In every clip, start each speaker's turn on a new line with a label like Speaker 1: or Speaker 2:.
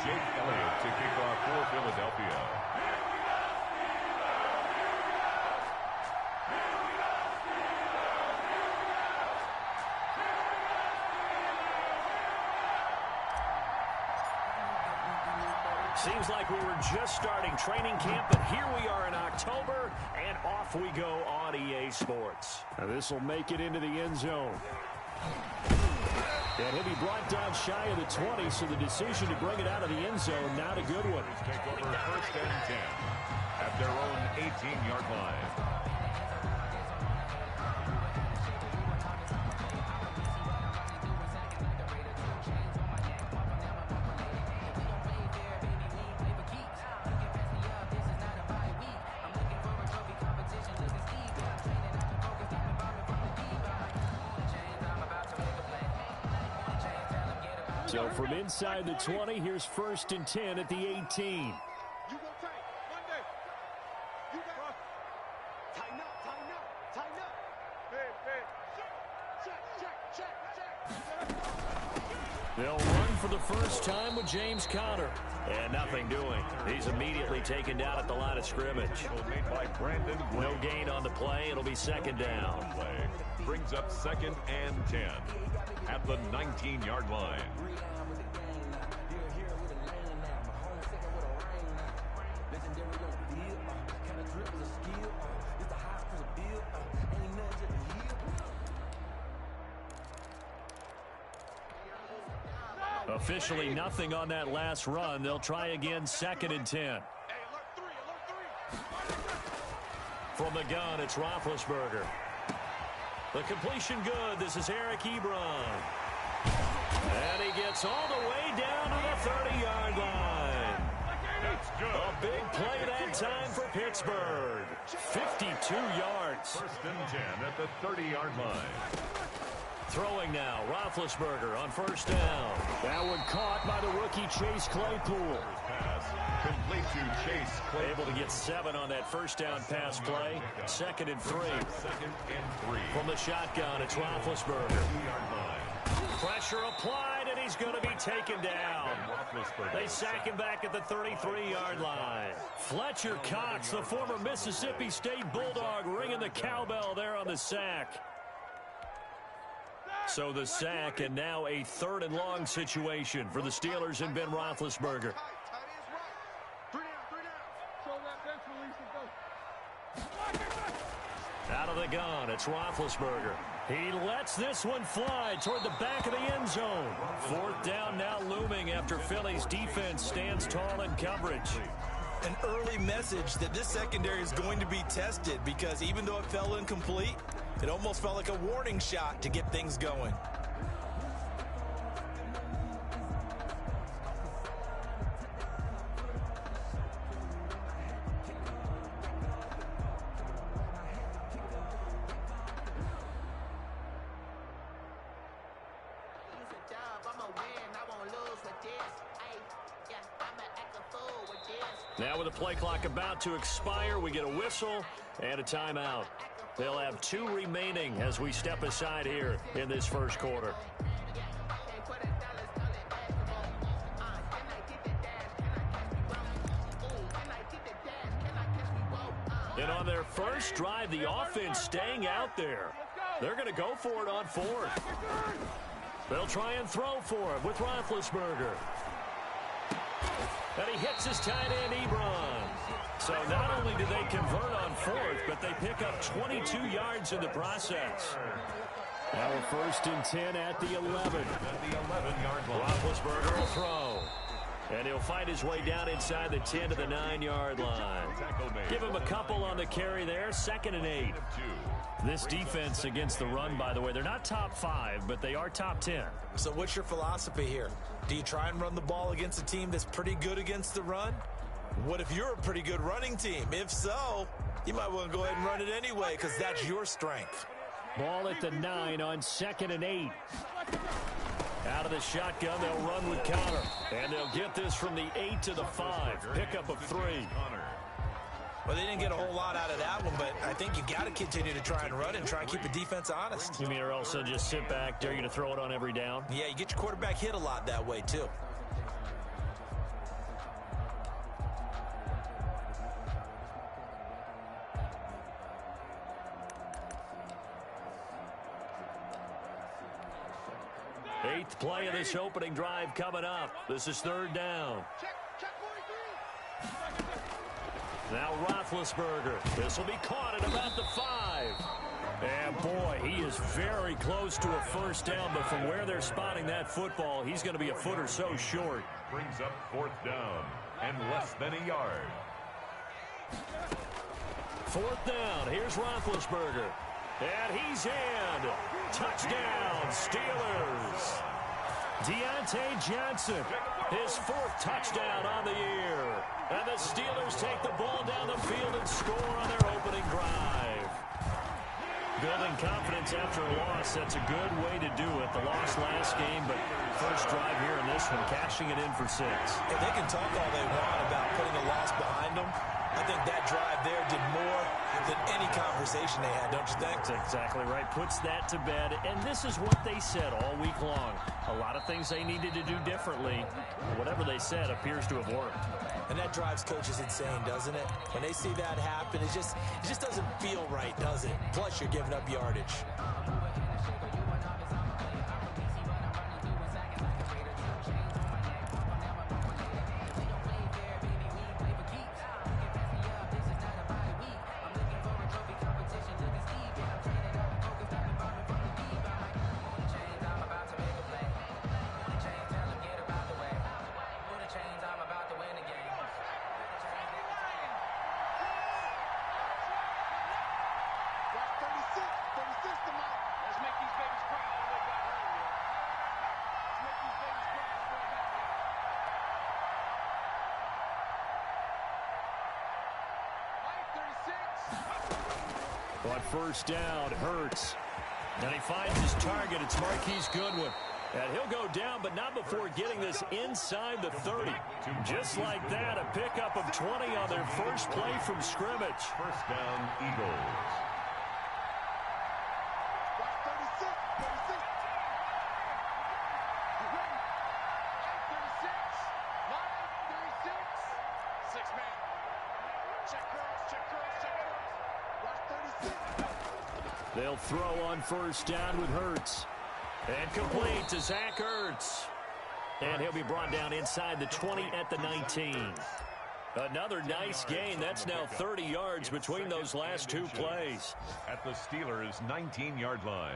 Speaker 1: Jake Elliott to kick off for Philadelphia.
Speaker 2: Seems like we were just starting training camp, but here we are in October, and off we go on EA Sports. Now this will make it into the end zone. And he'll be brought down shy of the 20, so the decision to bring it out of the end zone, not a good one.
Speaker 1: Take over 1st and 10 at their own 18-yard line.
Speaker 2: So from inside the 20, here's 1st and 10 at the 18.
Speaker 3: You go tight. Monday. You got tighten up. Hey.
Speaker 2: They'll run for the first time with James Conner. And nothing doing. He's immediately taken down at the line of scrimmage.
Speaker 1: Made by Brandon.
Speaker 2: No gain on the play. It'll be 2nd down.
Speaker 1: Play brings up 2nd and 10 at the 19-yard line.
Speaker 2: Officially nothing on that last run. They'll try again, 2nd and 10. From the gun, it's Roethlisberger. The completion good. This is Eric Ebron. And he gets all the way down to the 30-yard line.
Speaker 1: That's good.
Speaker 2: A big play that time for Pittsburgh. 52 yards.
Speaker 1: 1st and 10 at the 30-yard line.
Speaker 2: Throwing now, Roethlisberger on 1st down. That one caught by the rookie Chase Claypool.
Speaker 1: Pass complete to Chase Claypool.
Speaker 2: Able to get 7 on that 1st down pass play. 2nd and 3.
Speaker 1: 2nd and 3.
Speaker 2: From the shotgun, it's Roethlisberger. Pressure applied, and he's going to be taken down. They sack him back at the 33-yard line. Fletcher Cox, the former Mississippi State Bulldog, ringing the cowbell there on the sack. So the sack, and now a 3rd and long situation for the Steelers and Ben Roethlisberger. Out of the gun, it's Roethlisberger. He lets this one fly toward the back of the end zone. 4th down now looming after Philly's defense stands tall in coverage.
Speaker 4: An early message that this secondary is going to be tested, because even though it fell incomplete, it almost felt like a warning shot to get things going.
Speaker 2: Now with the play clock about to expire, we get a whistle and a timeout. They'll have 2 remaining as we step aside here in this 1st quarter. And on their first drive, the offense staying out there. They're going to go for it on 4th. They'll try and throw for it with Roethlisberger. And he hits his tight end, Ebron. So not only do they convert on 4th, but they pick up 22 yards in the process. Now a 1st and 10 at the 11.
Speaker 1: At the 11-yard line.
Speaker 2: Roethlisberger will throw. And he'll fight his way down inside the 10 to the 9-yard line. Give him a couple on the carry there. 2nd and 8. This defense against the run, by the way, they're not top 5, but they are top 10.
Speaker 4: So what's your philosophy here? Do you try and run the ball against a team that's pretty good against the run? What if you're a pretty good running team? If so, you might want to go ahead and run it anyway, because that's your strength.
Speaker 2: Ball at the 9 on 2nd and 8. Out of the shotgun, they'll run with Conner. And they'll get this from the 8 to the 5. Pickup of 3.
Speaker 4: Well, they didn't get a whole lot out of that one, but I think you got to continue to try and run and try and keep the defense honest.
Speaker 2: You mean, or also just sit back, dare you to throw it on every down?
Speaker 4: Yeah, you get your quarterback hit a lot that way, too.
Speaker 2: 8th play of this opening drive coming up. This is 3rd down.
Speaker 3: Check 43.
Speaker 2: Now Roethlisberger. This will be caught at about the 5. And boy, he is very close to a first down, but from where they're spotting that football, he's going to be a foot or so short.
Speaker 1: Brings up 4th down and less than a yard.
Speaker 2: 4th down. Here's Roethlisberger. And he's in. Touchdown, Steelers. Deontay Johnson, his 4th touchdown on the year. And the Steelers take the ball down the field and score on their opening drive. Building confidence after a loss, that's a good way to do it. The loss last game, but first drive here in this one, cashing it in for 6.
Speaker 4: Hey, they can talk all they want about putting a loss behind them. I think that drive there did more than any conversation they had, don't you think?
Speaker 2: That's exactly right. Puts that to bed. And this is what they said all week long. A lot of things they needed to do differently. Whatever they said appears to have worked.
Speaker 4: And that drives coaches insane, doesn't it? When they see that happen, it just doesn't feel right, does it? Plus, you're giving up yardage.
Speaker 2: On first down, Hurts. And he finds his target. It's Marquise Goodwin. And he'll go down, but not before getting this inside the 30. Just like that, a pickup of 20 on their first play from scrimmage.
Speaker 1: First down, Eagles.
Speaker 2: They'll throw on first down with Hurts. And complete to Zach Ertz. And he'll be brought down inside the 20 at the 19. Another nice gain. That's now 30 yards between those last 2 plays.
Speaker 1: At the Steelers' 19-yard line.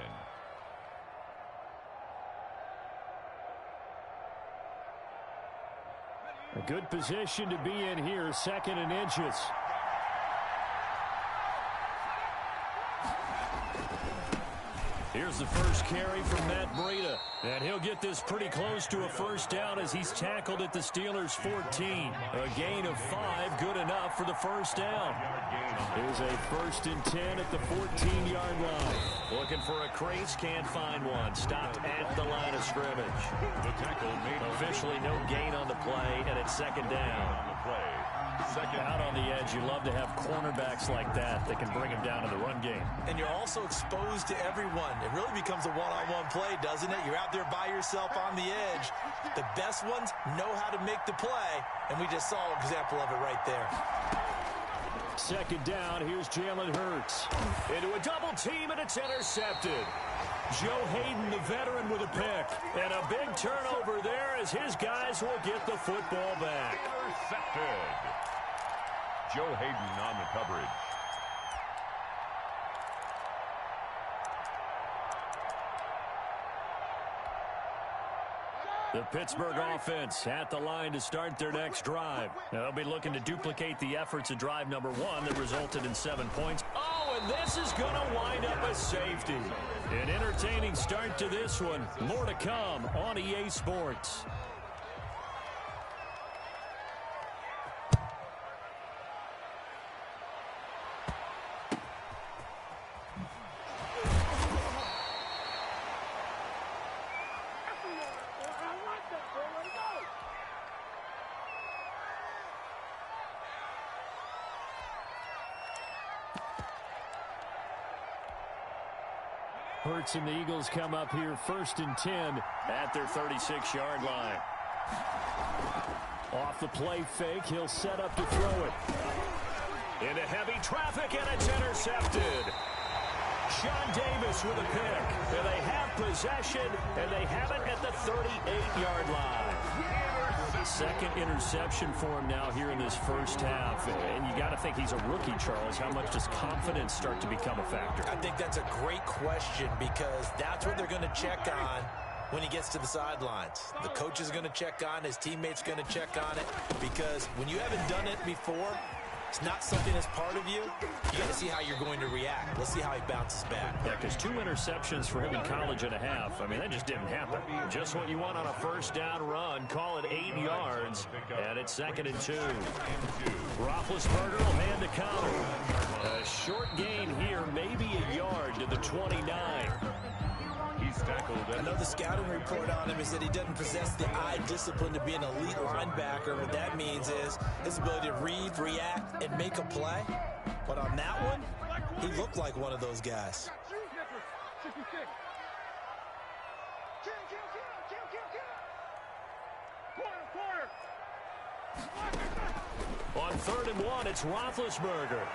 Speaker 2: A good position to be in here, 2nd and inches. Here's the first carry from Matt Breida. And he'll get this pretty close to a first down as he's tackled at the Steelers' 14. A gain of 5, good enough for the first down. Here's a 1st and 10 at the 14-yard line. Looking for a crease, can't find one. Stopped at the line of scrimmage.
Speaker 1: The tackle made
Speaker 2: officially no gain on the play, and it's 2nd down.
Speaker 1: on the play.
Speaker 2: Out on the edge, you love to have cornerbacks like that that can bring him down in the run game.
Speaker 4: And you're also exposed to everyone. It really becomes a one-on-one play, doesn't it? You're out there by yourself on the edge. The best ones know how to make the play, and we just saw an example of it right there.
Speaker 2: 2nd down, here's Jalen Hurts. Into a double team, and it's intercepted. Joe Hayden, the veteran, with a pick. And a big turnover there as his guys will get the football back.
Speaker 1: Intercepted. Joe Hayden on the coverage.
Speaker 2: The Pittsburgh offense at the line to start their next drive. Now, they'll be looking to duplicate the efforts of drive number 1 that resulted in 7 points. Oh, and this is going to wind up a safety. An entertaining start to this one. More to come on EA Sports. Hurts and the Eagles come up here 1st and 10 at their 36-yard line. Off the play fake, he'll set up to throw it. Into heavy traffic, and it's intercepted. Sean Davis with a pick. And they have possession, and they have it at the 38-yard line. Second interception for him now here in this first half. And you got to think he's a rookie, Charles. How much does confidence start to become a factor?
Speaker 4: I think that's a great question because that's what they're going to check on when he gets to the sidelines. The coach is going to check on, his teammates going to check on it, because when you haven't done it before, it's not something that's part of you. You got to see how you're going to react. Let's see how he bounces back.
Speaker 2: Yeah, because 2 interceptions for him in college and a half. I mean, that just didn't happen. Just what you want on a first down run. Call it 8 yards, and it's 2nd and 2. Roethlisberger will hand the counter. A short gain here, maybe a yard to the 29.
Speaker 1: He's tackled.
Speaker 4: I know the scouting report on him is that he doesn't possess the eye discipline to be an elite linebacker. What that means is his ability to read, react, and make a play. But on that one, he looked like one of those guys.
Speaker 2: On 3rd and 1, it's Roethlisberger.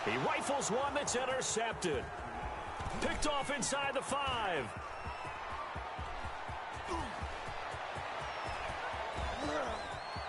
Speaker 2: He rifles one that's intercepted. Picked off inside the 5.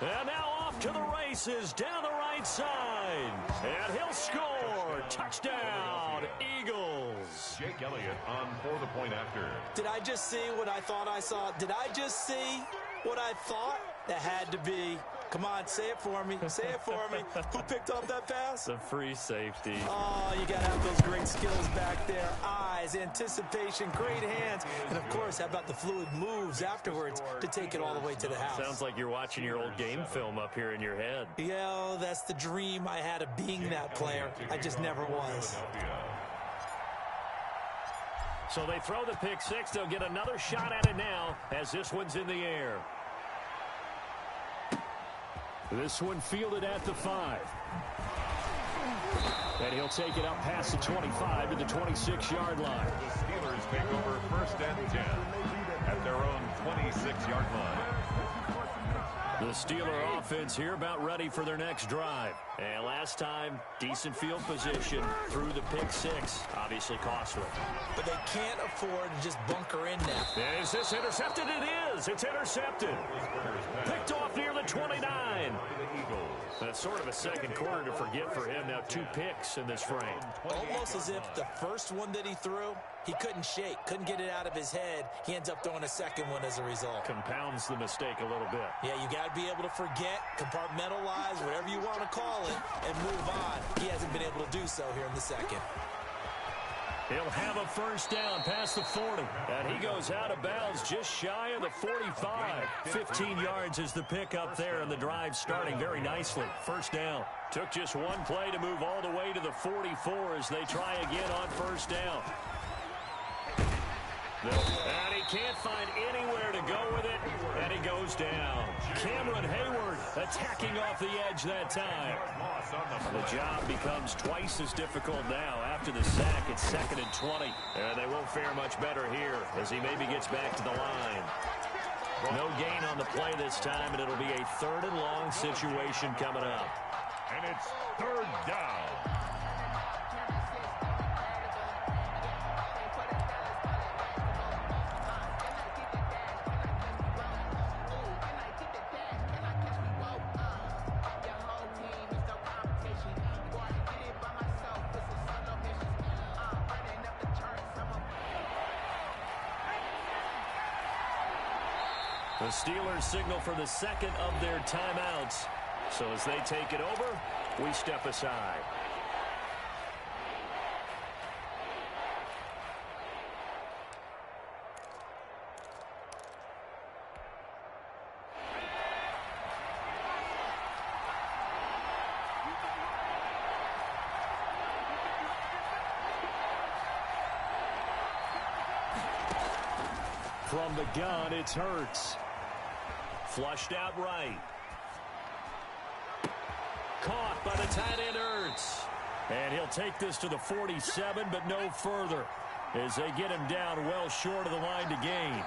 Speaker 2: And now off to the races down the right side. And he'll score. Touchdown, Eagles.
Speaker 1: Jake Elliott on for the point after.
Speaker 4: Did I just see what I thought I saw? Did I just see what I thought? That had to be. Come on, say it for me. Say it for me. Who picked up that pass?
Speaker 2: The free safety.
Speaker 4: Oh, you got to have those great skills back there. Eyes, anticipation, great hands. And, of course, how about the fluid moves afterwards to take it all the way to the house?
Speaker 2: Sounds like you're watching your old game film up here in your head.
Speaker 4: Yeah, that's the dream I had of being that player. I just never was.
Speaker 2: So they throw the pick 6. They'll get another shot at it now as this one's in the air. This one fielded at the 5. And he'll take it up past the 25 to the 26-yard line.
Speaker 1: The Steelers take over 1st and 10 at their own 26-yard line.
Speaker 2: The Steeler offense here about ready for their next drive. And last time, decent field position through the pick 6. Obviously costly.
Speaker 4: But they can't afford to just bunker in now.
Speaker 2: Is this intercepted? It is. It's intercepted. Picked off near the 29. That's sort of a second quarter to forget for him. Now 2 picks in this frame.
Speaker 4: Almost as if the first one that he threw, he couldn't shake, couldn't get it out of his head. He ends up throwing a second one as a result.
Speaker 2: Compounds the mistake a little bit.
Speaker 4: Yeah, you got to be able to forget, compartmentalize, whatever you want to call it, and move on. He hasn't been able to do so here in the second.
Speaker 2: He'll have a first down past the 40. And he goes out of bounds just shy of the 45. 15 yards is the pick up there, and the drive starting very nicely. First down. Took just one play to move all the way to the 44 as they try again on first down. And he can't find anywhere to go with it, and he goes down. Cameron Hayward attacking off the edge that time. The job becomes twice as difficult now. After the sack, it's 2nd and 20. And they won't fare much better here as he maybe gets back to the line. No gain on the play this time, and it'll be a 3rd and long situation coming up.
Speaker 1: And it's 3rd down.
Speaker 2: The Steelers signal for the second of their timeouts. So as they take it over, we step aside. From the gun, it's Hurts. Flushed out right. Caught by the tight end Hurts. And he'll take this to the 47, but no further, as they get him down well short of the line to gain.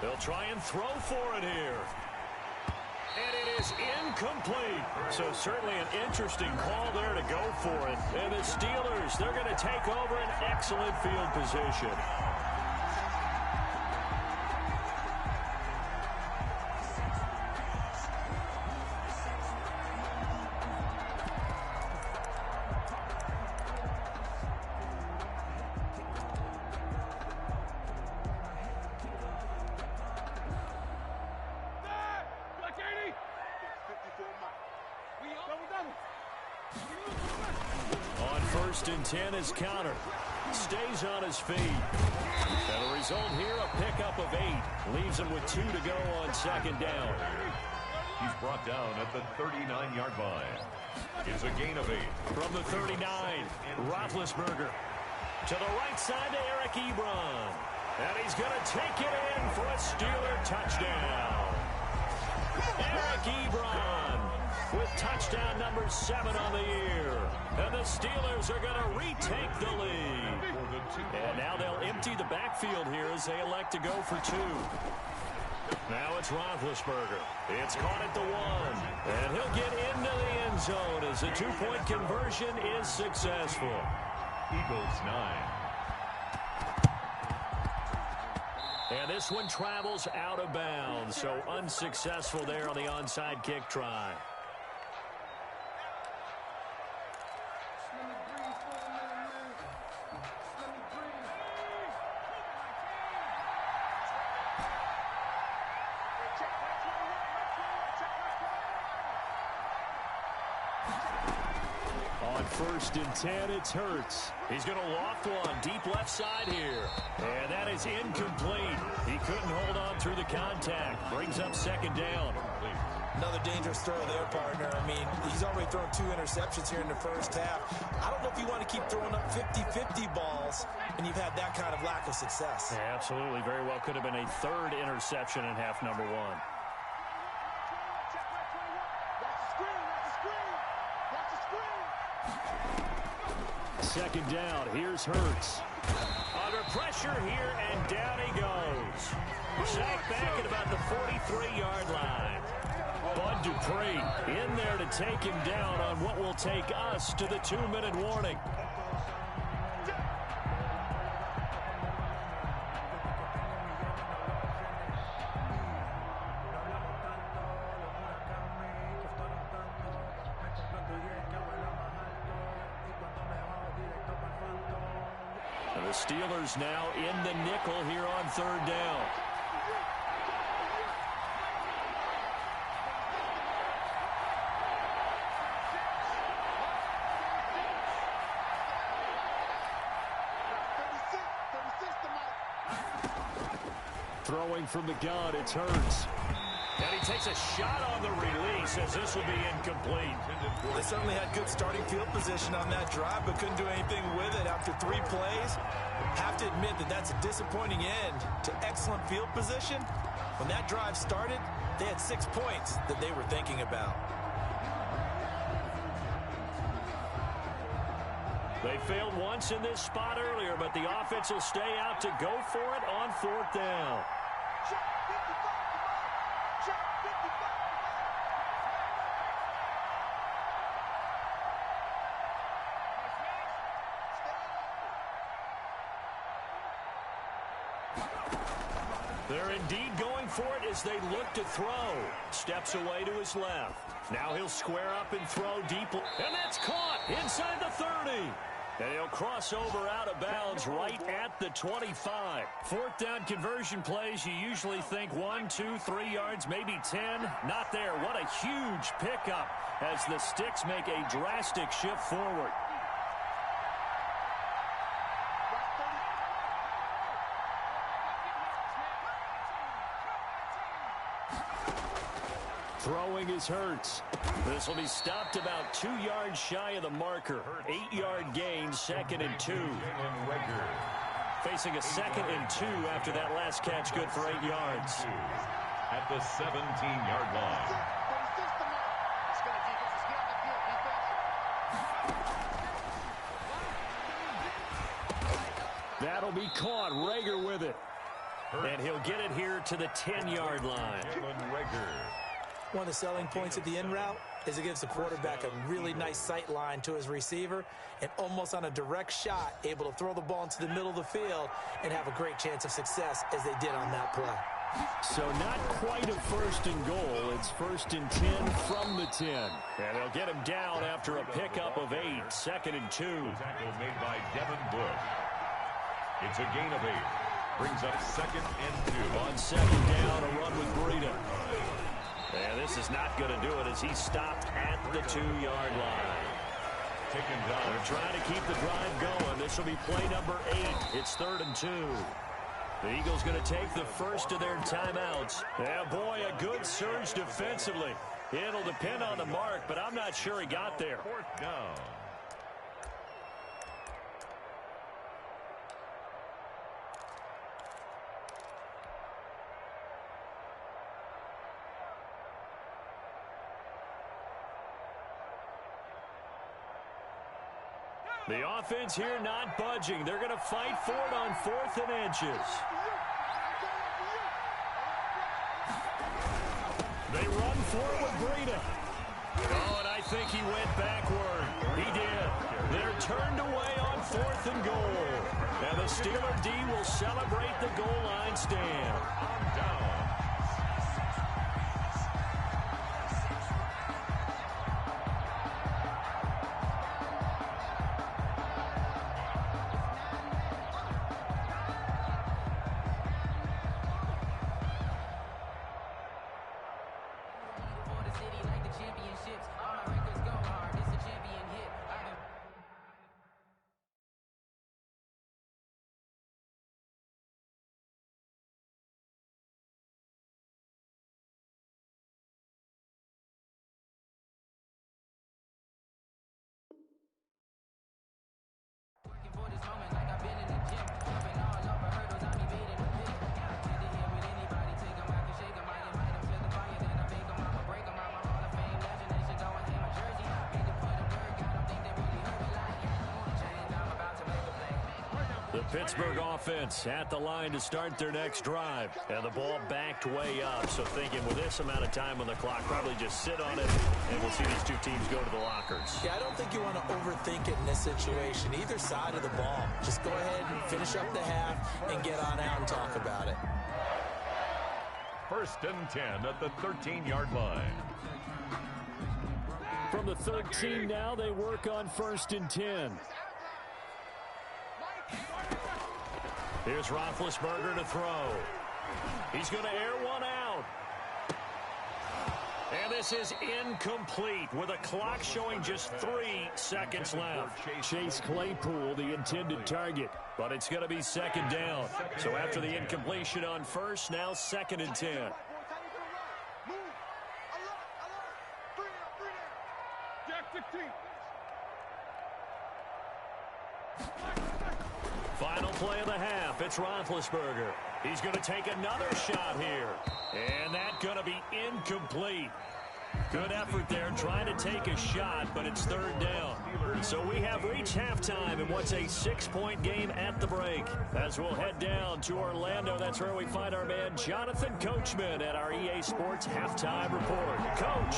Speaker 2: They'll try and throw for it here. And it is incomplete. So certainly an interesting call there to go for it. And the Steelers, they're going to take over an excellent field position. On 1st and 10 is counter. Stays on his feet. And the result here, a pickup of 8. Leaves him with 2 to go on 2nd down.
Speaker 1: He's brought down at the 39-yard line. It's a gain of 8.
Speaker 2: From the 39, Roethlisberger. To the right side to Eric Ebron. And he's going to take it in for a Steeler touchdown. Eric Ebron with touchdown number 7 on the year. And the Steelers are going to retake the lead. And now they'll empty the backfield here as they elect to go for 2. Now it's Roethlisberger. It's caught at the 1. And he'll get into the end zone as the 2-point conversion is successful.
Speaker 1: Eagles 9.
Speaker 2: And this one travels out of bounds, so unsuccessful there on the onside kick try. On 1st and 10, it's Hurts. He's going to loft one deep left side here. And that is incomplete. He couldn't hold on through the contact. Brings up 2nd down.
Speaker 4: Another dangerous throw there, partner. I mean, he's already thrown 2 interceptions here in the first half. I don't know if you want to keep throwing up 50-50 balls, and you've had that kind of lack of success.
Speaker 2: Yeah, absolutely. Very well could have been a 3rd interception in half number 1. Second down, here's Hurts. Under pressure here, and down he goes. Sacked back at about the 43-yard line. Bud Dupree in there to take him down on what will take us to the 2-minute warning. The Steelers now in the nickel here on 3rd down. Throwing from the gun, it's Hurts. And he takes a shot on the release as this will be incomplete.
Speaker 4: They certainly had good starting field position on that drive, but couldn't do anything with it after 3 plays. Have to admit that that's a disappointing end to excellent field position. When that drive started, they had 6 points that they were thinking about.
Speaker 2: They failed once in this spot earlier, but the offense will stay out to go for it on 4th down. They're indeed going for it as they look to throw. Steps away to his left. Now he'll square up and throw deep. And that's caught inside the 30. And he'll cross over out of bounds right at the 25. 4th down conversion plays, you usually think 1, 2, 3 yards, maybe 10. Not there. What a huge pickup as the Sticks make a drastic shift forward. Throwing is Hurts. This will be stopped about 2 yards shy of the marker. 8-yard gain, 2nd and 2. Facing a 2nd and 2 after that last catch, good for 8 yards.
Speaker 1: At the 17-yard line.
Speaker 2: That'll be caught. Rager with it. And he'll get it here to the 10-yard line.
Speaker 4: One of the selling points of the in route is it gives the quarterback a really nice sight line to his receiver and almost on a direct shot able to throw the ball into the middle of the field and have a great chance of success as they did on that play.
Speaker 2: So not quite a 1st and goal. It's 1st and 10 from the 10. And they'll get him down after a pickup of 8. 2nd and 2.
Speaker 1: Tackle made by Devin Bush. It's a gain of 8. Brings up 2nd and 2.
Speaker 2: On 2nd down, a run with Breida. And this is not going to do it as he stopped at the 2-yard line.
Speaker 1: Taken down.
Speaker 2: They're trying to keep the drive going. This will be play number 8. It's 3rd and 2. The Eagles going to take the first of their timeouts. Yeah, boy, a good surge defensively. It'll depend on the mark, but I'm not sure he got there.
Speaker 1: 4th down.
Speaker 2: The offense here not budging. They're going to fight for it on 4th and inches. They run forward, Breida. Oh, and I think he went backward. He did. They're turned away on 4th and goal. And the Steeler D will celebrate the goal line stand.
Speaker 1: Down.
Speaker 2: Pittsburgh offense at the line to start their next drive. And the ball backed way up. So thinking with this amount of time on the clock, probably just sit on it, and we'll see these two teams go to the lockers.
Speaker 4: Yeah, I don't think you want to overthink it in this situation. Either side of the ball. Just go ahead and finish up the half and get on out and talk about it.
Speaker 1: 1st and 10 at the 13-yard line.
Speaker 2: From the 13 now, they work on 1st and 10. Here's Roethlisberger to throw. He's going to air one out. And this is incomplete with a clock showing just 3 seconds left. Chase Claypool, the intended target. But it's going to be 2nd down. So after the incompletion on 1st, now 2nd and 10. Final play of the half. It's Roethlisberger. He's going to take another shot here. And that's going to be incomplete. Good effort there trying to take a shot, but it's 3rd down. So we have reached halftime in what's a 6-point game at the break. As we'll head down to Orlando, that's where we find our man Jonathan Coachman at our EA Sports Halftime Report. Coach.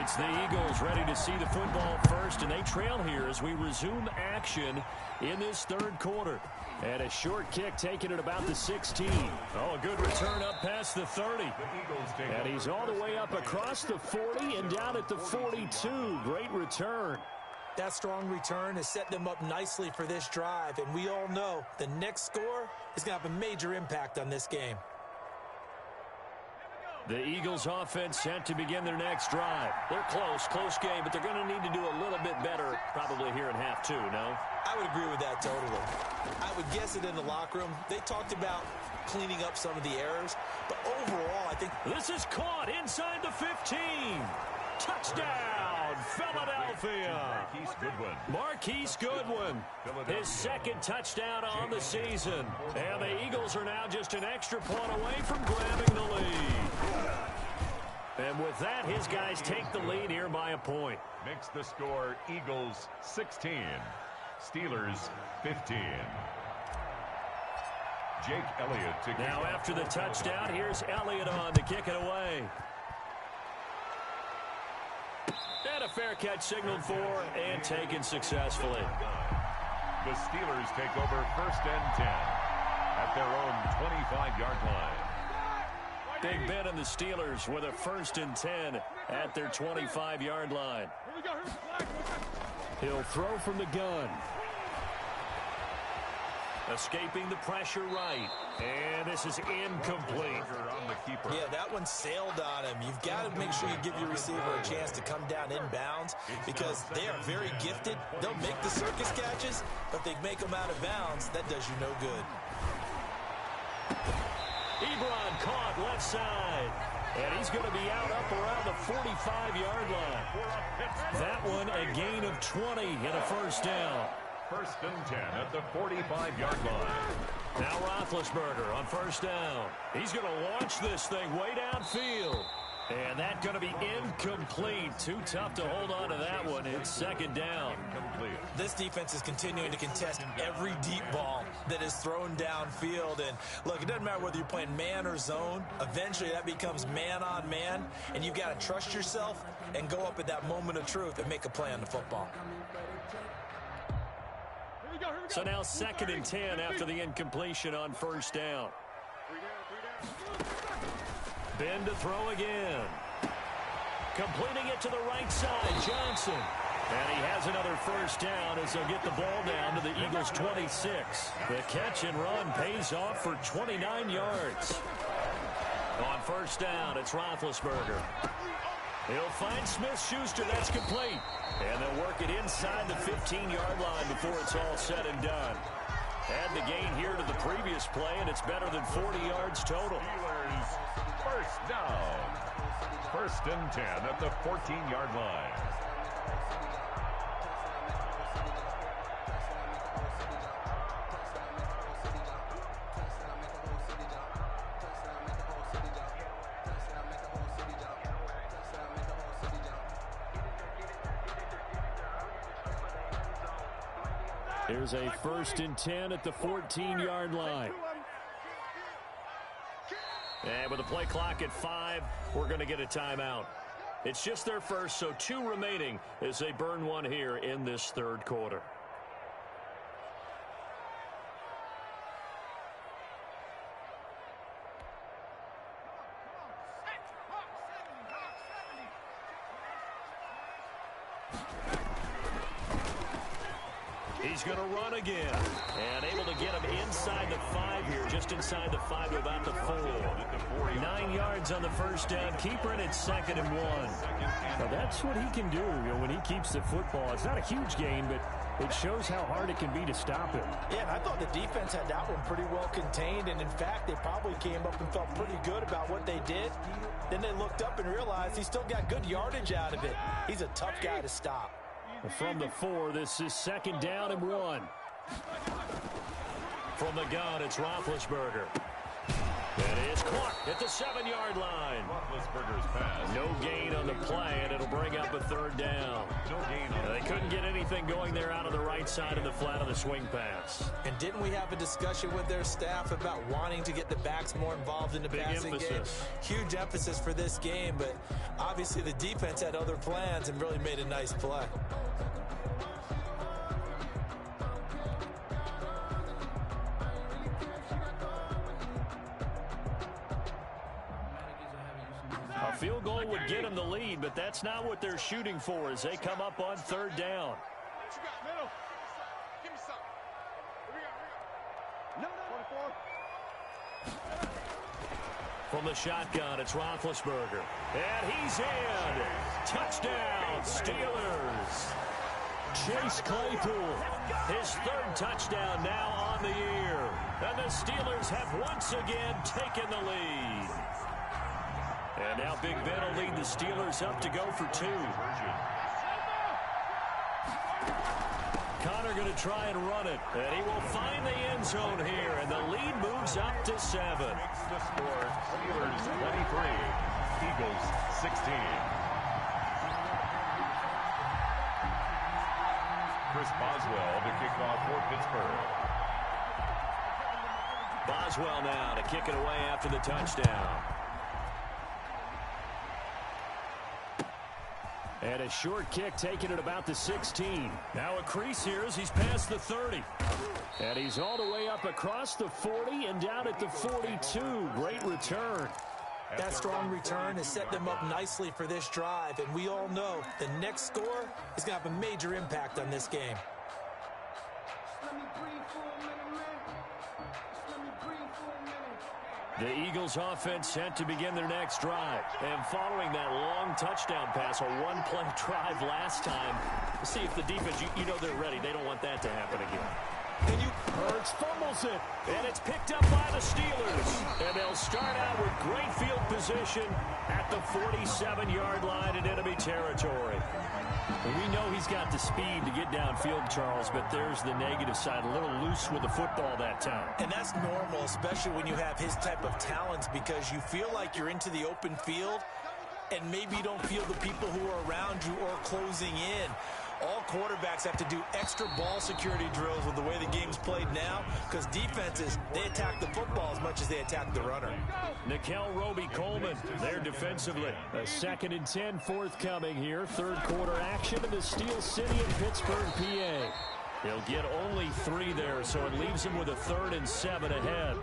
Speaker 2: It's the Eagles ready to see the football first, and they trail here as we resume action in this 3rd quarter. And a short kick taken at about the 16. Oh, a good return up past the 30. And he's all the way up across the 40 and down at the 42. Great return.
Speaker 4: That strong return has set them up nicely for this drive, and we all know the next score is going to have a major impact on this game.
Speaker 2: The Eagles offense set to begin their next drive. They're close game, but they're going to need to do a little bit better probably here in half 2, no?
Speaker 4: I would agree with that totally. I would guess it in the locker room. They talked about cleaning up some of the errors, but overall, I think...
Speaker 2: This is caught inside the 15. Touchdown, Philadelphia. Marquise Goodwin. His 2nd touchdown on the season. And the Eagles are now just an extra point away from grabbing the lead. And with that, his guys take the lead here by a point.
Speaker 1: Makes the score Eagles 16, Steelers 15. Jake Elliott to kick
Speaker 2: Now
Speaker 1: off.
Speaker 2: after the touchdown, here's Elliott on to kick it away. And a fair catch signaled for and taken successfully.
Speaker 1: The Steelers take over 1st and 10 at their own 25-yard line.
Speaker 2: Big Ben and the Steelers with a 1st and 10 at their 25-yard line. He'll throw from the gun. Escaping the pressure right. And this is incomplete.
Speaker 4: Yeah, that one sailed on him. You've got to make sure you give your receiver a chance to come down inbounds because they are very gifted. They'll make the circus catches, but they make them out of bounds. That does you no good.
Speaker 2: Ebron caught left side. And he's going to be out up around the 45-yard line. That one a gain of 20 and a 1st down.
Speaker 1: 1st and 10 at the 45-yard line.
Speaker 2: Now Roethlisberger on 1st down. He's going to launch this thing way downfield. And that's going to be incomplete. Too tough to hold on to that one. It's 2nd down.
Speaker 1: Incomplete.
Speaker 4: This defense is continuing to contest every deep ball that is thrown downfield. And look, it doesn't matter whether you're playing man or zone. Eventually that becomes man on man. And you've got to trust yourself and go up at that moment of truth and make a play on the football.
Speaker 2: So now 2nd and 10 after the incompletion on 1st down. Ben to throw again. Completing it to the right side, Johnson. And he has another 1st down as they'll get the ball down to the Eagles' 26. The catch and run pays off for 29 yards. On 1st down, it's Roethlisberger. He'll find Smith-Schuster. That's complete. And they'll work it inside the 15-yard line before it's all said and done. Add the gain here to the previous play, and it's better than 40 yards total.
Speaker 1: Steelers 1st down. 1st and 10 at the 14-yard line.
Speaker 2: Here's a 1st and 10 at the 14-yard line. And with the play clock at 5, we're going to get a timeout. It's just their first, so 2 remaining as they burn one here in this 3rd quarter. He's going to run again. And able to get him inside the 5 here, just inside the 5 to about the 4. 9 yards on the 1st down. Keeper, and it's 2nd and 1.
Speaker 5: Well, that's what he can do, when he keeps the football. It's not a huge gain, but it shows how hard it can be to stop him.
Speaker 4: Yeah, and I thought the defense had that one pretty well contained, and in fact, they probably came up and felt pretty good about what they did. Then they looked up and realized he still got good yardage out of it. He's a tough guy to stop.
Speaker 2: From the 4, this is 2nd down and 1. From the gun, it's Roethlisberger. That is caught at the 7-yard line.
Speaker 1: Roethlisberger's pass.
Speaker 2: No gain on the play, and it'll bring up a 3rd down.
Speaker 1: No gain on
Speaker 2: They couldn't get anything going there out of the right side of the flat of the swing pass.
Speaker 4: And didn't we have a discussion with their staff about wanting to get the backs more involved in the passing game? Huge emphasis for this game, but obviously the defense had other plans and really made a nice play.
Speaker 2: A field goal would get them the lead, but that's not what they're shooting for as they come up on 3rd down.
Speaker 3: Give me some. No. 24.
Speaker 2: From the shotgun, it's Roethlisberger. And he's in. Touchdown, Steelers. Chase Claypool, his 3rd touchdown now on the year. And the Steelers have once again taken the lead. And now Big Ben will lead the Steelers up to go for 2. Connor going to try and run it. And he will find the end zone here. And the lead moves up to 7.
Speaker 1: Makes the score. Steelers 23. Eagles 16. Chris Boswell to kick off for Pittsburgh.
Speaker 2: Boswell now to kick it away after the touchdown.
Speaker 5: And a short kick taken at about the 16. Now a crease here as he's past the 30. And he's all the way up across the 40 and down at the 42. Great return.
Speaker 4: That strong return has set them up nicely for this drive. And we all know the next score is going to have a major impact on this game.
Speaker 5: The Eagles offense set to begin their next drive. And following that long touchdown pass, a one-play drive last time, see if the defense, you know they're ready. They don't want that to happen again.
Speaker 2: Hurts fumbles it, and it's picked up by the Steelers. And they'll start out with great field position at the 47-yard line in enemy territory.
Speaker 5: And we know he's got the speed to get downfield, Charles, but there's the negative side. A little loose with the football that time.
Speaker 4: And that's normal, especially when you have his type of talents, because you feel like you're into the open field and maybe you don't feel the people who are around you or closing in. All quarterbacks have to do extra ball security drills with the way the game's played now, because defenses, they attack the football as much as they attack the runner.
Speaker 5: Nickel Roby-Coleman there defensively. A 2nd and 10 forthcoming here. Third quarter action in the Steel City in Pittsburgh, PA. He'll get only 3 there, so it leaves him with a 3rd and 7 ahead.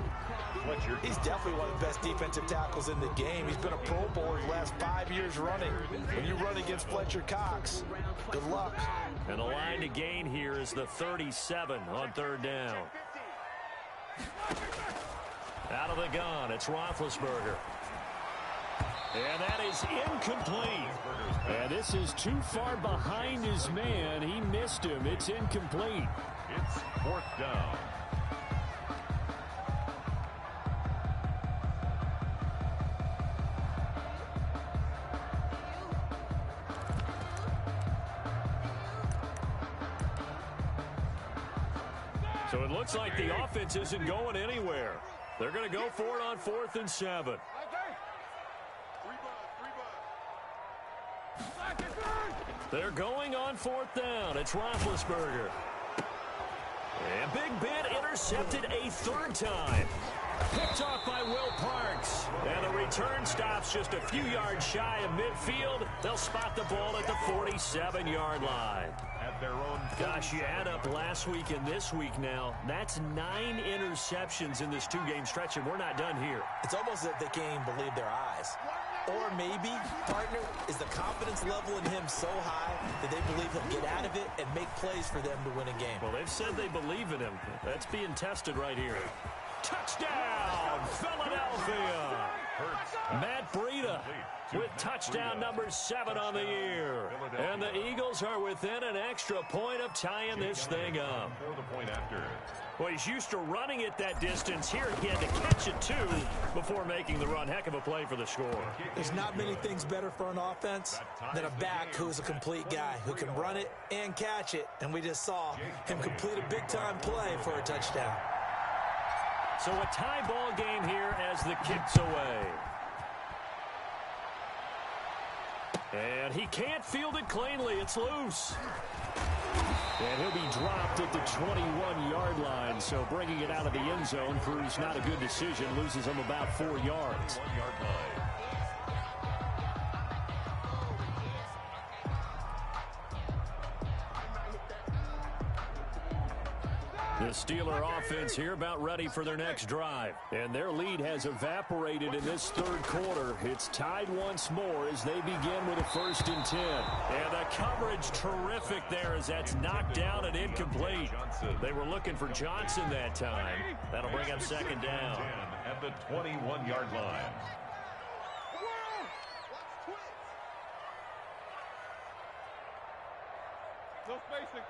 Speaker 4: He's definitely one of the best defensive tackles in the game. He's been a Pro Bowler the last 5 years running. When you run against Fletcher Cox, good luck.
Speaker 5: And the line to gain here is the 37 on 3rd down. Out of the gun, it's Roethlisberger. And that is incomplete. And this is too far behind his man. He missed him. It's incomplete.
Speaker 1: It's 4th down.
Speaker 5: So it looks like the offense isn't going anywhere. They're going to go for it on 4th and 7. They're going on 4th down. It's Roethlisberger. And Big Ben intercepted a 3rd time. Picked off by Will Parks. And the return stops just a few yards shy of midfield. They'll spot the ball at the 47-yard line.
Speaker 1: At their own.
Speaker 5: Gosh, you add up last week and this week now. That's 9 interceptions in this 2-game stretch, and we're not done here.
Speaker 4: It's almost as if they can't even believe their eyes. Or maybe, partner, is the confidence level in him so high that they believe he'll get out of it and make plays for them to win a game.
Speaker 5: Well, they've said they believe in him. That's being tested right here. Touchdown, Philadelphia! Matt Breida with touchdown number 7 on the year. And the Eagles are within an extra point of tying this thing up.
Speaker 1: For the point after.
Speaker 5: Well, he's used to running it that distance. Here he had to catch it, too, before making the run. Heck of a play for the score.
Speaker 4: There's not many things better for an offense than a back who's a complete guy, who can run it and catch it. And we just saw him complete a big-time play for a touchdown.
Speaker 5: So a tie ball game here as the kick's away. And he can't field it cleanly. It's loose. And he'll be dropped at the 21-yard line. So bringing it out of the end zone proves not a good decision. Loses him about 4 yards.
Speaker 1: 1-yard line.
Speaker 5: The Steeler offense here about ready for their next drive. And their lead has evaporated in this 3rd quarter. It's tied once more as they begin with a 1st and 10. And the coverage terrific there as that's knocked down and incomplete. They were looking for Johnson that time. That'll bring up 2nd down.
Speaker 1: At the 21-yard line.
Speaker 3: No spacing.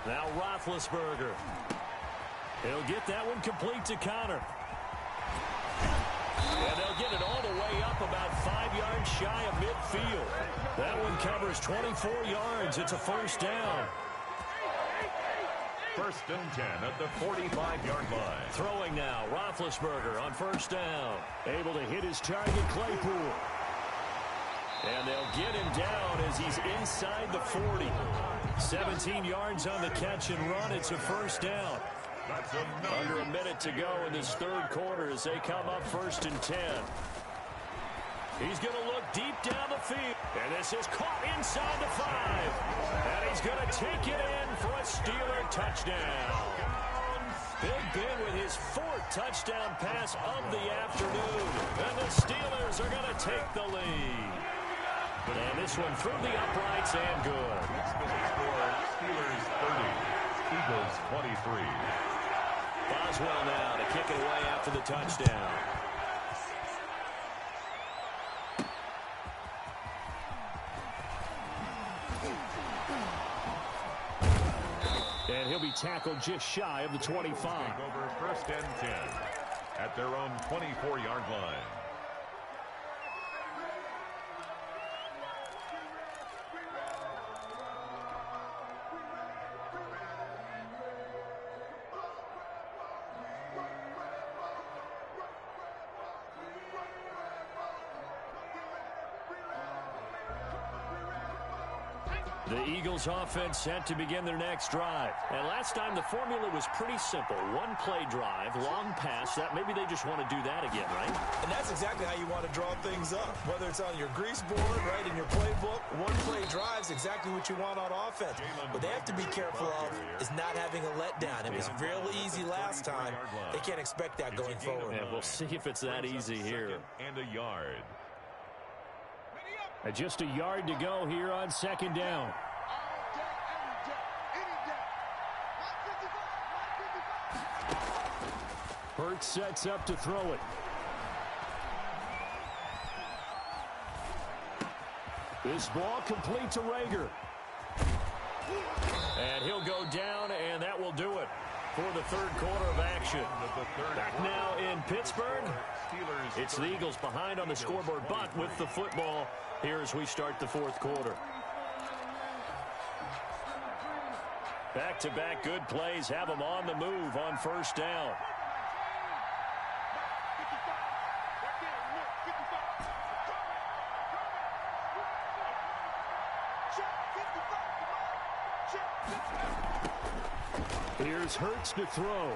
Speaker 5: Now Roethlisberger. He'll get that one complete to Connor. And they'll get it all the way up about 5 yards shy of midfield. That one covers 24 yards. It's a 1st down.
Speaker 1: 1st and 10 at the 45-yard line.
Speaker 5: Throwing now, Roethlisberger on 1st down. Able to hit his target, Claypool. And they'll get him down as he's inside the 40. 17 yards on the catch and run. It's a first down. Under a minute to go in this third quarter as they come up 1st and 10. He's going to look deep down the field. And this is caught inside the 5. And he's going to take it in for a Steeler touchdown. Big Ben with his 4th touchdown pass of the afternoon. And the Steelers are going to take the lead. And this one through the uprights and good.
Speaker 1: Steelers 30, Eagles 23.
Speaker 2: Boswell now to kick it away after the touchdown.
Speaker 5: And he'll be tackled just shy of the 25.
Speaker 1: Over 1st and 10 at their own 24-yard line.
Speaker 5: The Eagles offense set to begin their next drive. And last time the formula was pretty simple. One play drive, long pass. That maybe they just want to do that again, right?
Speaker 4: And that's exactly how you want to draw things up. Whether it's on your grease board, right, in your playbook, one play drive is exactly what you want on offense. What they have to be careful of is not having a letdown. It was real easy last time. They can't expect that going forward.
Speaker 5: Yeah, we'll see if it's that easy here.
Speaker 1: And a yard.
Speaker 5: Just a yard to go here on 2nd down. Hurts sets up to throw it. This ball complete to Rager. And he'll go down, and that will do it for the third quarter of action. Back now in Pittsburgh. It's the Eagles behind on the scoreboard, but with the football here as we start the 4th quarter. Back-to-back good plays have them on the move on 1st down. Here's Hurts to throw.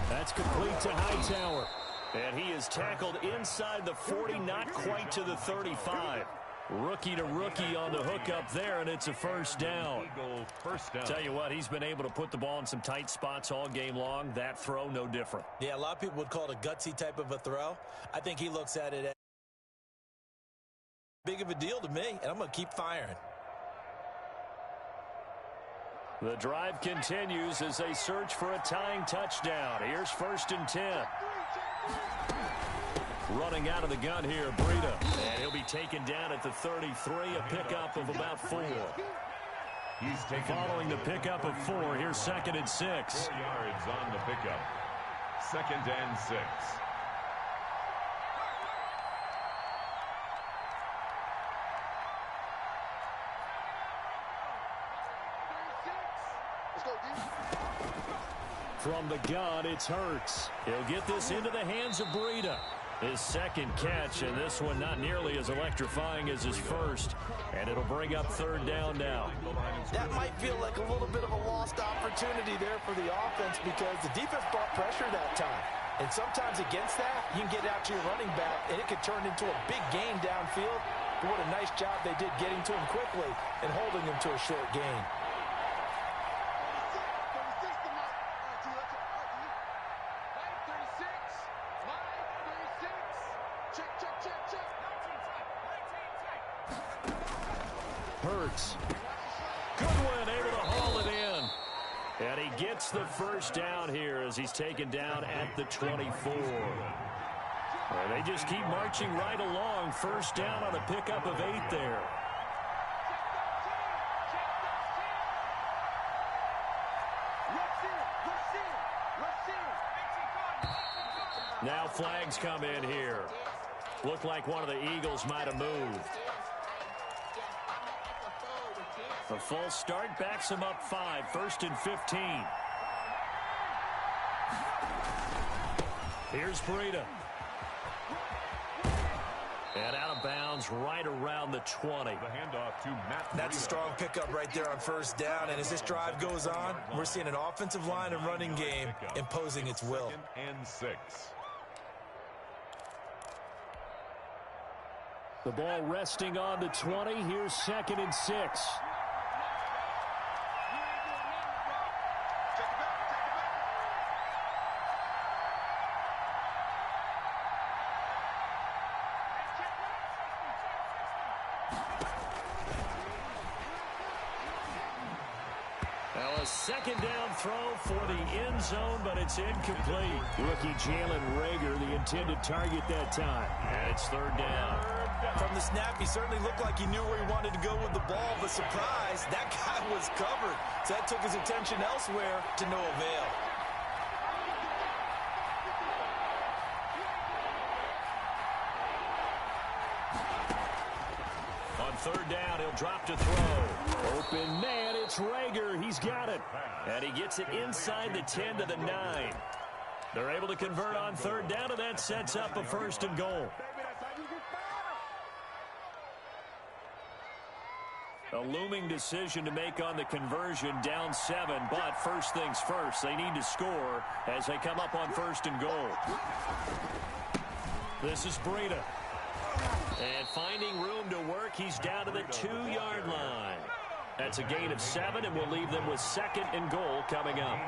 Speaker 5: That's complete to Hightower. And he is tackled inside the 40, not quite to the 35. Rookie to rookie on the hookup there, and it's a first down. Tell you what, he's been able to put the ball in some tight spots all game long. That throw, no different.
Speaker 4: Yeah, a lot of people would call it a gutsy type of a throw. I think he looks at it as big of a deal to me, and I'm going to keep firing.
Speaker 5: The drive continues as they search for a tying touchdown. Here's 1st and 10. Running out of the gun here, Breida. And he'll be taken down at the 33, a pickup of about 4.
Speaker 1: He's taken
Speaker 5: Following the pickup of 4, here's 2nd and 6.
Speaker 1: 4 yards on the pickup. 2nd and 6.
Speaker 5: From the gun, it's Hurts. He'll get this into the hands of Breida. His 2nd catch, and this one not nearly as electrifying as his first. And it'll bring up 3rd down now.
Speaker 4: That might feel like a little bit of a lost opportunity there for the offense because the defense brought pressure that time. And sometimes against that, you can get out to your running back, and it could turn into a big gain downfield. But what a nice job they did getting to him quickly and holding him to a short gain.
Speaker 5: Hurts. Goodwin able to haul it in. And he gets the first down here as he's taken down at the 24. Well, they just keep marching right along. First down on a pickup of 8 there. Now flags come in here. Looked like one of the Eagles might have moved. A false start backs him up 5. 1st and 15. Here's Breida.
Speaker 2: And out of bounds right around the 20.
Speaker 1: The handoff to Matt.
Speaker 4: That's a strong pickup right there on first down. And as this drive goes on, we're seeing an offensive line and running game imposing its will.
Speaker 1: 2nd and 6.
Speaker 5: The ball resting on the 20. Here's 2nd and 6.
Speaker 2: Well, a second down throw for the end zone, but it's incomplete.
Speaker 5: Rookie Jalen Reagor, the intended target that time.
Speaker 2: And it's 3rd down.
Speaker 4: From the snap, he certainly looked like he knew where he wanted to go with the ball, but surprise, that guy was covered. So that took his attention elsewhere to no avail.
Speaker 2: On 3rd down, he'll drop to throw.
Speaker 5: Open man, it's Reagor. He's got it.
Speaker 2: And he gets it inside the 10 to the 9. They're able to convert on 3rd down, and that sets up a 1st and goal. A looming decision to make on the conversion, down 7, but first things first, they need to score as they come up on 1st and goal. This is Breida. And finding room to work, he's down to the 2-yard line. That's a gain of 7, and we'll leave them with 2nd and goal coming up.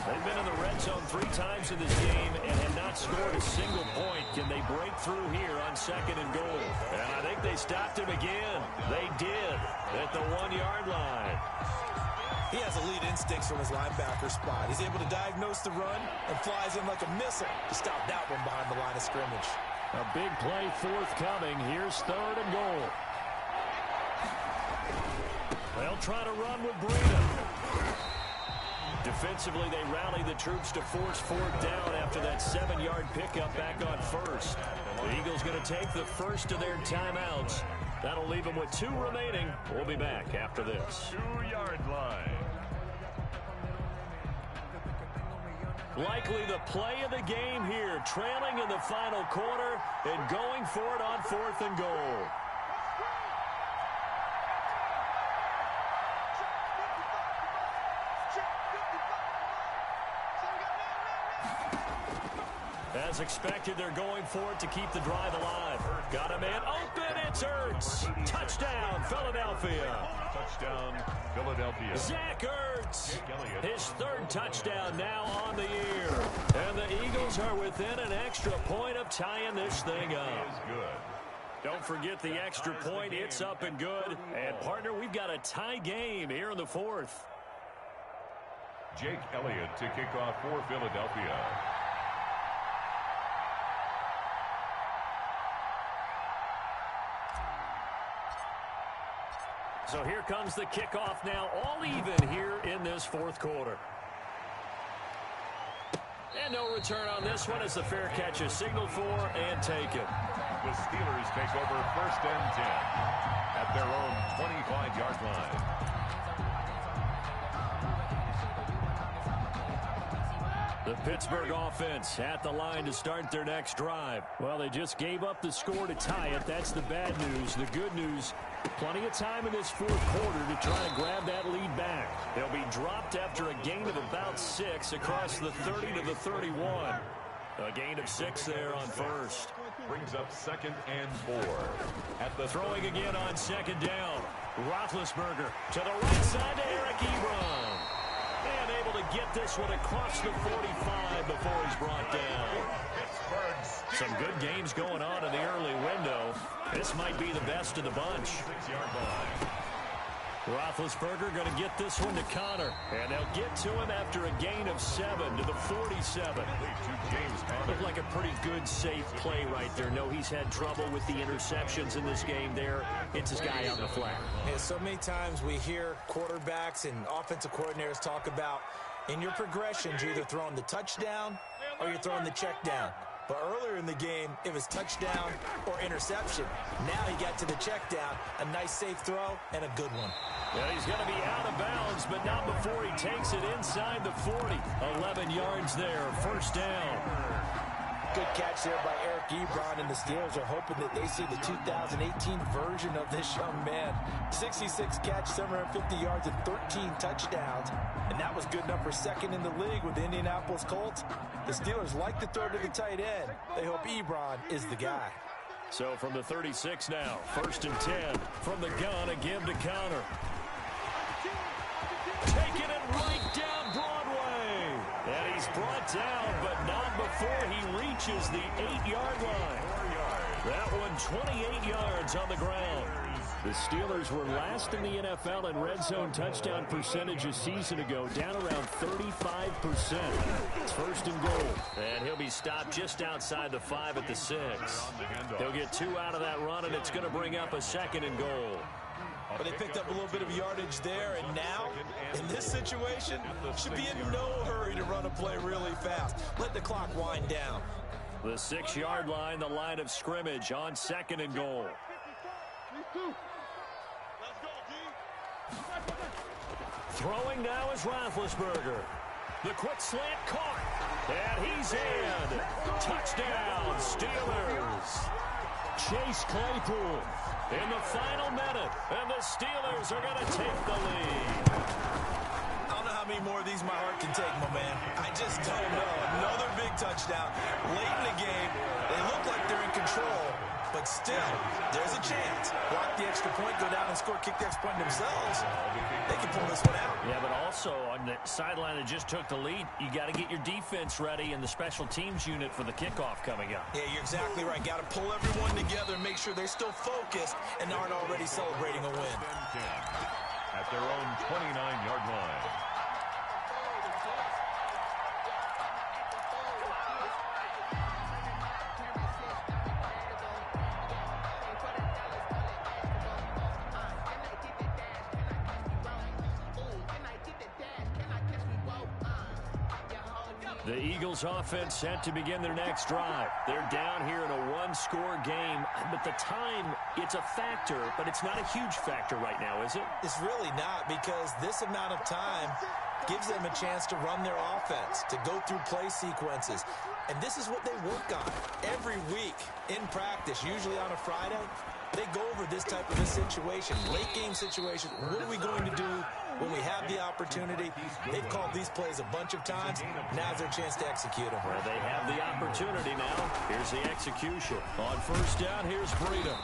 Speaker 2: They've been in the red zone 3 times in this game and have not scored a single point. Can they break through here on 2nd and goal? And I think they stopped him again. They did at the 1-yard line.
Speaker 4: He has elite instincts from his linebacker spot. He's able to diagnose the run and flies in like a missile to stop that one behind the line of scrimmage.
Speaker 5: A big play forthcoming. Here's 3rd and goal.
Speaker 2: They'll try to run with Breida. Defensively, they rally the troops to force 4th down after that 7-yard pickup back on 1st. The Eagles going to take the first of their timeouts. That'll leave them with 2 remaining. We'll be back after this.
Speaker 1: 2-yard line.
Speaker 2: Likely the play of the game here, trailing in the final quarter and going for it on 4th and goal. As expected, they're going for it to keep the drive alive. Got a man open. It's Ertz. Touchdown, Philadelphia.
Speaker 1: Touchdown, Philadelphia.
Speaker 2: Zach Ertz. His 3rd touchdown now on the year. And the Eagles are within an extra point of tying this thing up.
Speaker 1: Is good.
Speaker 2: Don't forget the extra point. It's up and good. And, partner, we've got a tie game here in the 4th.
Speaker 1: Jake Elliott to kick off for Philadelphia.
Speaker 2: So here comes the kickoff now, all even here in this 4th quarter. And no return on this one as the fair catch is signaled for and taken.
Speaker 1: The Steelers take over 1st and 10 at their own 25-yard line.
Speaker 2: The Pittsburgh offense at the line to start their next drive.
Speaker 5: Well, they just gave up the score to tie it. That's the bad news. The good news, plenty of time in this 4th quarter to try to grab that lead back.
Speaker 2: They'll be dropped after a gain of about 6 across the 30 to the 31. A gain of 6 there on 1st.
Speaker 1: Brings up 2nd and 4.
Speaker 2: At the throwing again on 2nd down. Roethlisberger to the right side to Eric Ebron. And able to get this one across the 45 before he's brought down. Some good games going on in the early window. This might be the best of the bunch.
Speaker 1: 6-yard line.
Speaker 2: Roethlisberger going to get this one to Connor. And they'll get to him after a gain of 7 to the 47. Looked like a pretty good, safe play right there. No, he's had trouble with the interceptions in this game there. It's his guy on the flat.
Speaker 4: Yeah, so many times we hear quarterbacks and offensive coordinators talk about in your progressions, you're either throwing the touchdown or you're throwing the check down. But earlier in the game, it was touchdown or interception. Now he got to the check down, a nice safe throw, and a good one.
Speaker 2: Yeah, he's going to be out of bounds, but not before he takes it inside the 40. 11 yards there, 1st down.
Speaker 4: Good catch there by Eric Ebron, and the Steelers are hoping that they see the 2018 version of this young man. 66 catch, 750 yards, and 13 touchdowns. And that was good enough for second in the league with the Indianapolis Colts. The Steelers like to throw to the tight end. They hope Ebron is the guy.
Speaker 5: So from the 36 now, 1st and 10. From the gun, again to Connor. Taking it right down Broadway. And he's brought down, but not before he reaches the 8-yard line. That one 28 yards on the ground. The Steelers were last in the NFL in red zone touchdown percentage a season ago, down around 35%. It's 1st and goal. And he'll be stopped just outside the 5 at the 6. He'll get 2 out of that run, and it's going to bring up a 2nd and goal.
Speaker 4: But they picked up a little bit of yardage there, and now, in this situation, should be in no hurry to run a play really fast. Let the clock wind down.
Speaker 5: The 6-yard line, the line of scrimmage on 2nd and goal. Throwing now is Roethlisberger. The quick slant caught. And he's in. Touchdown, Steelers. Chase Claypool in the final minute. And the Steelers are going to take the lead.
Speaker 4: I don't know how many more of these my heart can take, my man. I just don't know. Another big touchdown. Late in the game, they look like they're in control. But still, there's a chance. Block the extra point, go down and score, kick the extra point themselves. They can pull this one out.
Speaker 2: Yeah, but also on the sideline that just took the lead, you got to get your defense ready and the special teams unit for the kickoff coming up.
Speaker 4: Yeah, you're exactly right. Got to pull everyone together and make sure they're still focused and aren't already celebrating a win.
Speaker 1: At their own 29-yard line.
Speaker 5: The Eagles offense set to begin their next drive. They're down here in a one-score game, but the time, it's a factor, but it's not a huge factor right now, is it?
Speaker 4: It's really not, because this amount of time gives them a chance to run their offense, to go through play sequences. And this is what they work on every week in practice, usually on a Friday. They go over this type of a situation, late game situation. What are we going to do when we have the opportunity? They've called these plays a bunch of times. Now's their chance to execute them.
Speaker 5: Well, they have the opportunity now. Here's the execution. On 1st down, here's Freedom.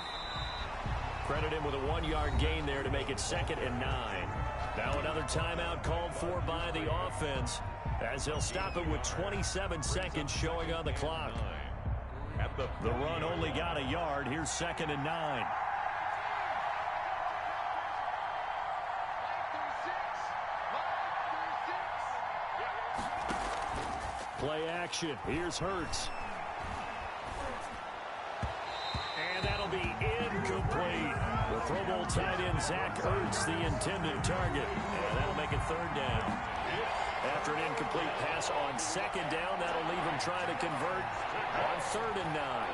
Speaker 5: Credit him with a 1-yard gain there to make it 2nd and 9. Now another timeout called for by the offense, as they'll stop it with 27 seconds showing on the clock. The run only got a yard. Here's 2nd and 9. Play action. Here's Hurts. And that'll be incomplete. The Pro Bowl tight end Zach Ertz, the intended target. And that'll make it 3rd down. After an incomplete pass on 2nd down, that'll leave him trying to convert on 3rd and 9.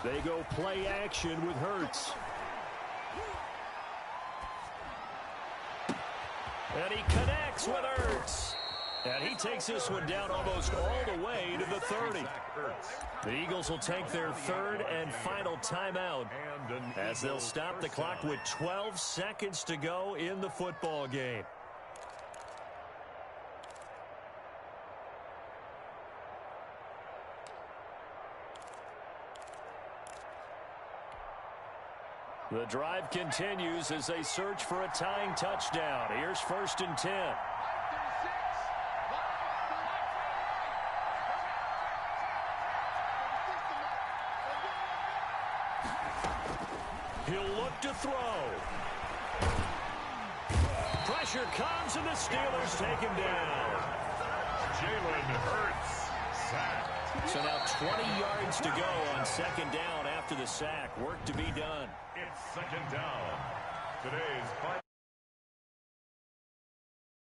Speaker 5: They go play action with Hurts. And he connects with Ertz. And he takes this one down almost all the way to the 30. The Eagles will take their 3rd and final timeout as they'll stop the clock with 12 seconds to go in the football game. The drive continues as they search for a tying touchdown. Here's 1st and 10. He'll look to throw. Pressure comes, and the Steelers take him down.
Speaker 1: Jalen Hurts sacked.
Speaker 5: So now 20 yards to go on 2nd down after the sack. Work to be done.
Speaker 1: It's 2nd down. Today's